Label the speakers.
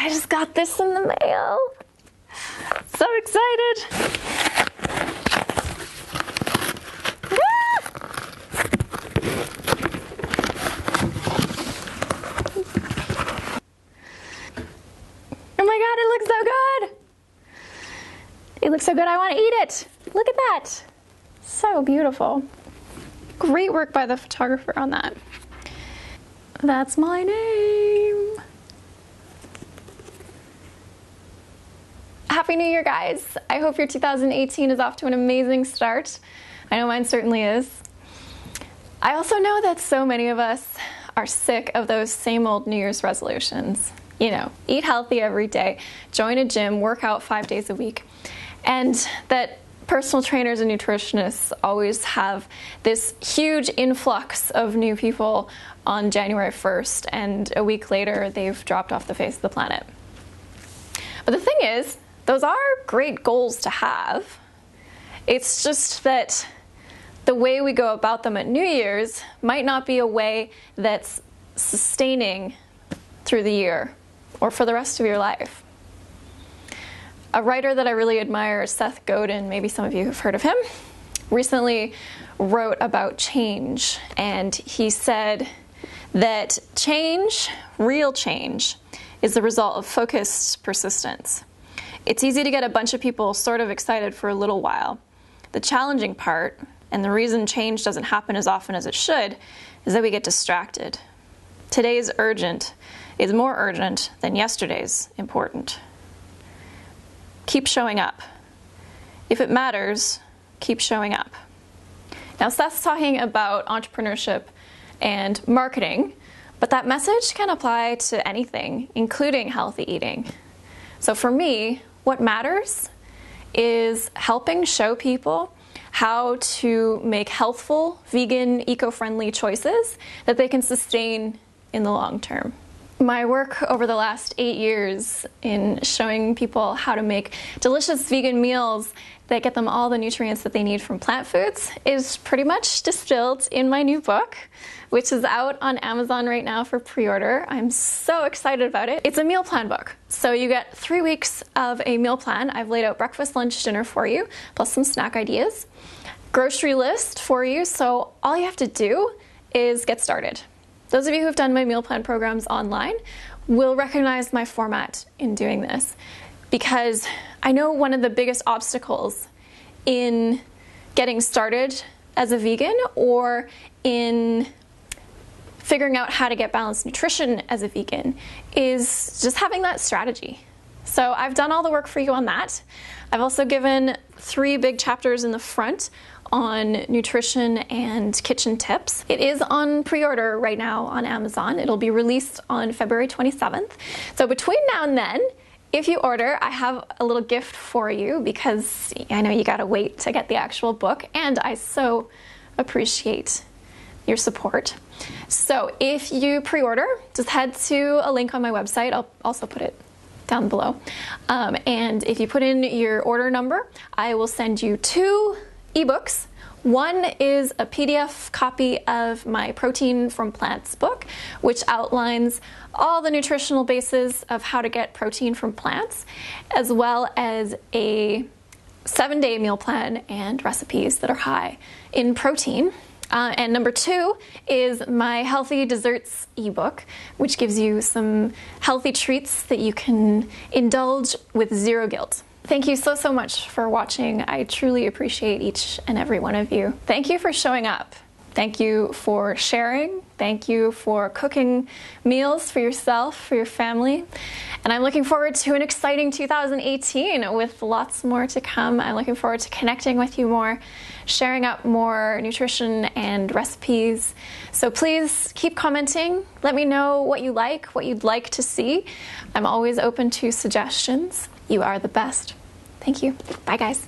Speaker 1: I just got this in the mail. So excited. Ah! Oh my God, it looks so good. It looks so good, I want to eat it. Look at that. So beautiful. Great work by the photographer on that. That's my name. Happy New Year, guys. I hope your 2018 is off to an amazing start. I know mine certainly is. I also know that so many of us are sick of those same old New Year's resolutions. You know, eat healthy every day, join a gym, work out 5 days a week, and that personal trainers and nutritionists always have this huge influx of new people on January 1st, and a week later they've dropped off the face of the planet. But the thing is, those are great goals to have. It's just that the way we go about them at New Year's might not be a way that's sustaining through the year or for the rest of your life. A writer that I really admire, Seth Godin, maybe some of you have heard of him, recently wrote about change, and he said that change, real change, is the result of focused persistence. It's easy to get a bunch of people sort of excited for a little while. The challenging part, and the reason change doesn't happen as often as it should, is that we get distracted. Today's urgent is more urgent than yesterday's important. Keep showing up. If it matters, keep showing up. Now, Seth's talking about entrepreneurship and marketing, but that message can apply to anything, including healthy eating. So for me, what matters is helping show people how to make healthful, vegan, eco-friendly choices that they can sustain in the long term. My work over the last 8 years in showing people how to make delicious vegan meals that get them all the nutrients that they need from plant foods is pretty much distilled in my new book, which is out on Amazon right now for pre-order. I'm so excited about it. It's a meal plan book. So you get 3 weeks of a meal plan. I've laid out breakfast, lunch, dinner for you, plus some snack ideas. Grocery list for you, so all you have to do is get started. Those of you who have done my meal plan programs online will recognize my format in doing this, because I know one of the biggest obstacles in getting started as a vegan or in figuring out how to get balanced nutrition as a vegan is just having that strategy. So I've done all the work for you on that. I've also given 3 big chapters in the front on nutrition and kitchen tips. It is on pre-order right now on Amazon. It'll be released on February 27th. So between now and then, if you order, I have a little gift for you, because I know you gotta wait to get the actual book, and I so appreciate your support. So if you pre-order, just head to a link on my website. I'll also put it down below. And if you put in your order number, I will send you 2 ebooks. One is a PDF copy of my Protein from Plants book, which outlines all the nutritional bases of how to get protein from plants, as well as a 7-day meal plan and recipes that are high in protein. And number 2 is my Healthy Desserts ebook, which gives you some healthy treats that you can indulge with zero guilt. Thank you so much for watching. I truly appreciate each and every one of you. Thank you for showing up. Thank you for sharing. Thank you for cooking meals for yourself, for your family. And I'm looking forward to an exciting 2018 with lots more to come. I'm looking forward to connecting with you more, sharing up more nutrition and recipes. So please keep commenting. Let me know what you like, what you'd like to see. I'm always open to suggestions. You are the best. Thank you. Bye, guys.